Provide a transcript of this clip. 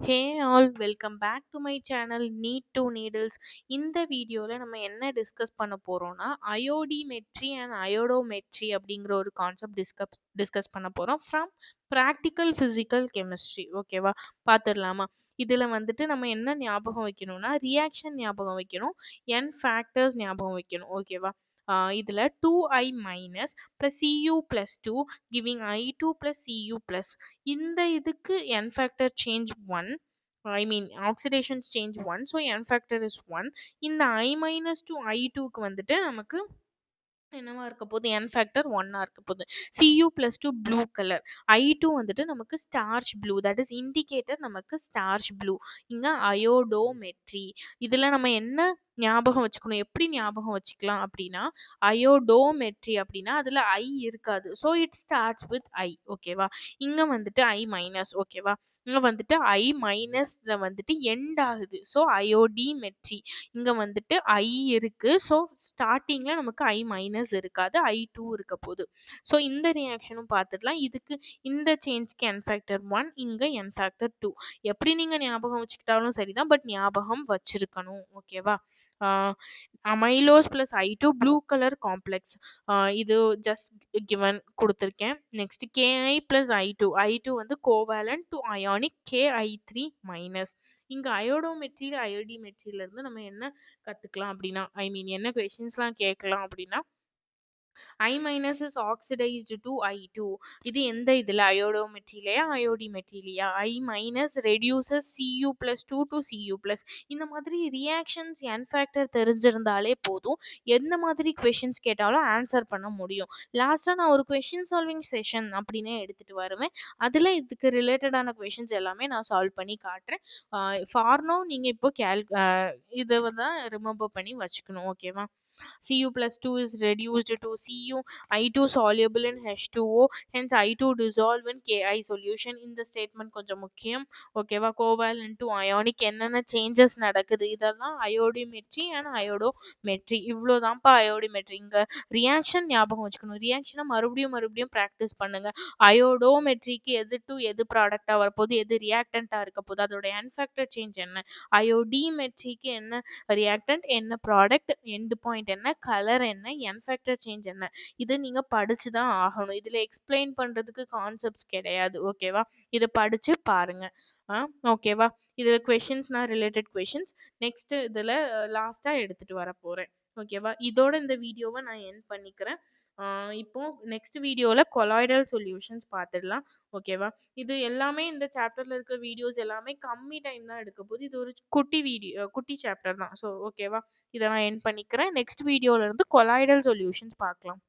Hey all, welcome back to my channel Need to Needles. இந்த வீடியோவில் நம்ம என்ன டிஸ்கஸ் பண்ண போகிறோம்னா அயோடிமெட்ரி அண்ட் அயோடோமெட்ரி அப்படிங்கிற ஒரு கான்செப்ட் டிஸ்கஸ் பண்ண போகிறோம் ஃப்ரம் ப்ராக்டிக்கல் ஃபிசிக்கல் கெமிஸ்ட்ரி. ஓகேவா, பார்த்துடலாமா? இதில் வந்துட்டு நம்ம என்ன ஞாபகம் வைக்கணும்னா ரியாக்ஷன் ஞாபகம் வைக்கணும், என் ஃபேக்டர்ஸ் ஞாபகம் வைக்கணும். ஓகேவா, இதில் 2i minus plus cu plus 2 giving i2 plus cu plus இந்த இதுக்கு n factor change 1, I mean oxidation change 1, so n factor is 1. இந்த i minus to i2க்கு வந்துட்டு நமக்கு என்னவா இருக்க போகுது, n ஃபேக்டர் 1 இருக்க போகுது. cu plus 2 blue colour, i2 வந்துட்டு நமக்கு starch blue, that is indicator நமக்கு ஸ்டார்ச் ப்ளூ. இங்கே அயோடோமெட்ரி. இதில் நம்ம என்ன ஞாபகம் வச்சுக்கணும், எப்படி ஞாபகம் வச்சுக்கலாம் அப்படின்னா அயோடோமெட்ரி அப்படின்னா அதில் ஐ இருக்காது, so it starts with I. ஓகேவா, இங்கே வந்துட்டு ஐ மைனஸ். ஓகேவா, இங்கே வந்துட்டு ஐ மைனஸில் வந்துட்டு எண்ட் ஆகுது, ஸோ அயோடிமெட்ரி. இங்கே வந்துட்டு ஐ இருக்குது, ஸோ ஸ்டார்டிங்கில் நமக்கு ஐ மைனஸ் இருக்காது, i2 இருக்க போகுது. ஸோ இந்த ரியாக்ஷனும் பார்த்துடலாம். இதுக்கு இந்த சேஞ்ச்க்கு n ஃபேக்டர் 1, இங்கே n ஃபேக்டர் 2. எப்படி நீங்கள் ஞாபகம் வச்சுக்கிட்டாலும் சரிதான், பட் ஞாபகம் வச்சிருக்கணும். ஓகேவா, amylose plus i2 blue colour complex, இது ஜஸ்ட் கிவன் கொடுத்துருக்கேன். நெக்ஸ்ட் KI ப்ளஸ் i2 வந்து covalent to ionic KI3 minus. இங்கே அயோடோமெட்ரியில் அயோடிமெட்ரியிலேருந்து நம்ம என்ன கற்றுக்கலாம் அப்படின்னா, ஐ மீன் என்ன கொஷின்ஸ்லாம் கேட்கலாம் அப்படின்னா, I minus is oxidized to I2. இது எந்த இதில், அயோடோமெட்ரிலையா அயோடிமெட்ரிலையா? I minus reduces Cu plus 2 to Cu plus. இந்த மாதிரி ரியாக்ஷன்ஸ் n ஃபேக்டர் தெரிஞ்சிருந்தாலே போதும், எந்த மாதிரி கொஷின்ஸ் கேட்டாலும் ஆன்சர் பண்ண முடியும். லாஸ்ட்டாக நான் ஒரு கொஷின் சால்விங் செஷன் அப்படின்னே எடுத்துகிட்டு வருவேன், அதில் இதுக்கு ரிலேட்டடான கொஷின்ஸ் எல்லாமே நான் சால்வ் பண்ணி காட்டுறேன். ஃபார்னோ நீங்கள் இப்போ இதை தான் ரிமெம்பர் பண்ணி வச்சுக்கணும். ஓகேவா, Cu plus 2 is reduced to Cu, I2 soluble in H2O, hence I2 dissolve in Ki solution. இந்த ஸ்டேட்மெண்ட் கொஞ்சம் முக்கியம். ஓகேவா, கோவேலண்ட் டு அயானிக் என்னென்ன சேஞ்சஸ் நடக்குது, இதெல்லாம் அயோடிமெட்ரி அண்ட் அயோடோமெட்ரி. இவ்வளோதான்ப்பா அயோடிமெட்ரி. இங்கே ரியாக்ஷன் ஞாபகம் வச்சுக்கணும், ரியாக்ஷனை மறுபடியும் ப்ராக்டிஸ் பண்ணுங்க. அயோடோமெட்ரிக்கு எது டு எது ப்ராடக்டாக வரப்போகுது, எது ரியாக்டண்ட்டாக இருக்க போகுது, அதோட n ஃபேக்டர் சேஞ்ச் என்ன, அயோடிமெட்ரிக்கு என்ன ரியாக்டன்ட், என்ன ப்ராடக்ட், எண்ட் பாயிண்ட் என்ன, கலர் என்ன, n ஃபேக்டர் சேஞ்ச் என்ன, இதை நீங்கள் படித்து தான் ஆகணும். இதில் எக்ஸ்பிளைன் பண்ணுறதுக்கு கான்செப்ட்ஸ் கிடையாது. ஓகேவா, இதை படித்து பாருங்கள். ஓகேவா, இதில் கொஷின்ஸ்னால் ரிலேட்டட் கொஷின்ஸ் நெக்ஸ்ட்டு இதில் லாஸ்ட்டாக எடுத்துகிட்டு வர போகிறேன். ஓகேவா, இதோட இந்த வீடியோவை நான் எண்ட் பண்ணிக்கிறேன். இப்போ நெக்ஸ்ட் வீடியோவில் கொலாய்டல் சொல்யூஷன்ஸ் பார்த்துடலாம். ஓகேவா, இது எல்லாமே இந்த சாப்டரில் இருக்க வீடியோஸ் எல்லாமே கம்மி டைம் தான் எடுக்க போகுது. இது ஒரு குட்டி சாப்டர் தான். ஸோ ஓகேவா, இதை நான் எண்ட் பண்ணிக்கிறேன். நெக்ஸ்ட் வீடியோவில் இருந்து கொலாய்டல் சொல்யூஷன்ஸ் பார்க்கலாம்.